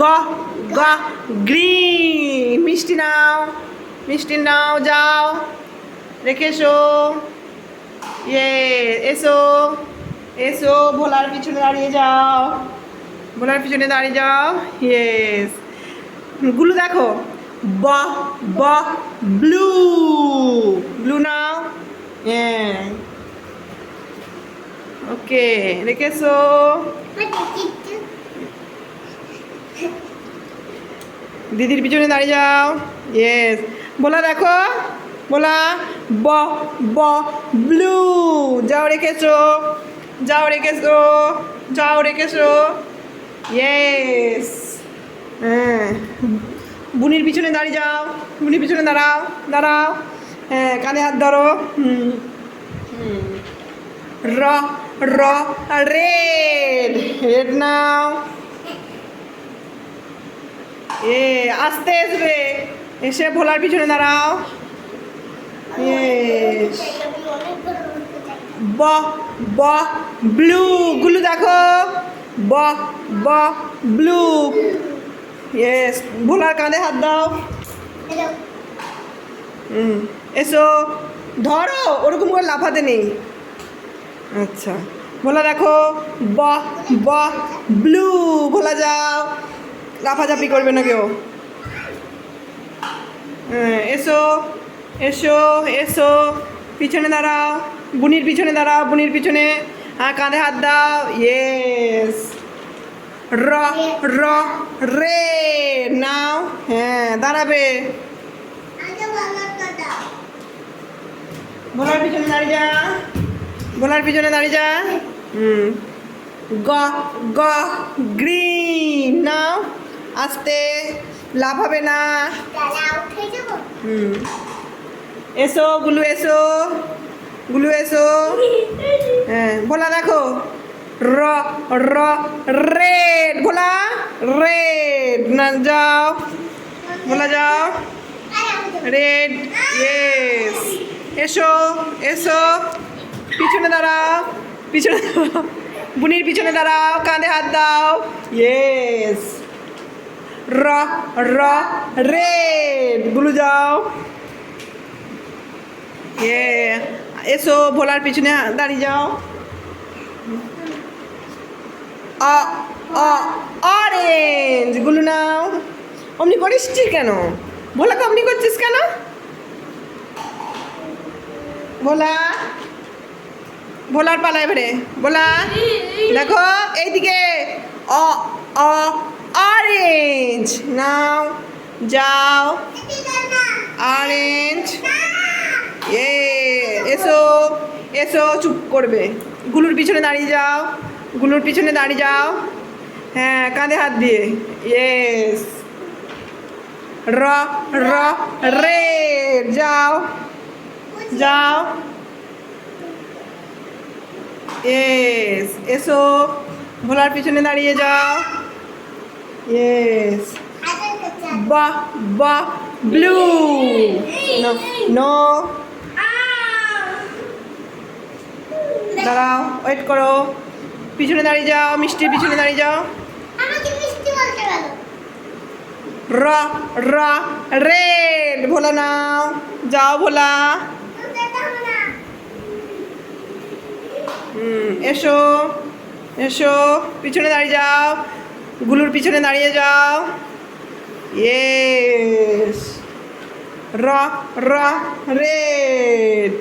গ গ গ্রিন। মিষ্টি নাও যাও রেখে এসো। এসো এসো ভোলার পিছনে দাঁড়িয়ে যাও, ভোলার পিছনে দাঁড়িয়ে যাও। ইয়েস। গুলো দেখো, ব ব ব্লু। ব্লু নাও। হ্যাঁ, ওকে রেখেছো। দিদির পিছনে দাঁড়িয়ে যাও। ইয়েস। বলা দেখো, বলা ব ব ব্লু। যাও রেখেছো, যাও রেখেছো, যাও রেখেছো। ইয়েস। হ্যাঁ, বুনির পিছনে দাঁড়িয়ে যাও, বুনির পিছনে দাঁড়াও, দাঁড়াও। হ্যাঁ, কানে হাত ধরো। র র রেড। রেড নাও। আস্তে আসবে, এসে ভোলার পিছনে দাঁড়াও। ব ব ব্লু। গুলো দেখো, ব ব ব্লু। ইয়েস। ভোলার কাঁধে হাত দাও। এসো, ধরো, ওরকম করে লাফাতে নেই। আচ্ছা, ভোলা দেখো, ব ব ব্লু। ভোলা যাও, লাফাঝাপি করবে না কেউ। এসো এসো এসো, পিছনে দাঁড়াও, বুনির পিছনে দাঁড়াও, বুনির পিছনে। হ্যাঁ, কাঁধে হাত দাও। ইয়েস। র র রে নাও। হ্যাঁ, দাঁড়াবে। ভোলার পিছনে দাঁড়িয়ে যা, ভোলার পিছনে দাঁড়িয়ে যা। গ গ গ্রিন নাও। আস্তে, লাফাবে না। এসো গুলু, এসো গুলু, এসো। হ্যাঁ, ভোলা দেখো, র র রেড। ভোলা রেড না, যাও ভোলা যাও। রেড। ইয়েস। এসো এসো, পিছনে দাঁড়াও, পিছনে দাঁড়াও, বুনির পিছনে দাঁড়াও, কাঁধে হাত দাও। ইয়েস। র র রেড। গুলো যাও। এসো ভোলার পিছনে দাঁড়িয়ে যাও। অ অ অরেঞ্জ। গুলো নাও। অমনি করিস কেন? ভোলাকে অমনি করছিস কেন? ভোলা, ভোলার পালা এবারে। ভোলা দেখো, এইদিকে। অ অ অরেঞ্জ নাও, যাও। অরেঞ্জ। এসো এসো, চুপ করবে। গুলুর পিছনে দাঁড়িয়ে যাও, গুলুর পিছনে দাঁড়িয়ে যাও। হ্যাঁ, কাঁধে হাত দিয়ে। ইয়েস। র র রেড। যাও যাও। ইয়েস। এসো, ভোলার পিছনে দাঁড়িয়ে যাও। ইয়েস। বাহ বাহ ব্লু। নো নো, দাঁড়াও, ওয়েট করো। পিছনে দাঁড়িয়ে যাও, মিষ্টির পিছনে দাঁড়িয়ে যাও। র র রেড। ভোলা নাও, যাও ভোলা। এসো এসো, পিছনে দাঁড়িয়ে যাও, গুলুর পিছনে দাঁড়িয়ে যাও। ইয়েস। র র রেড।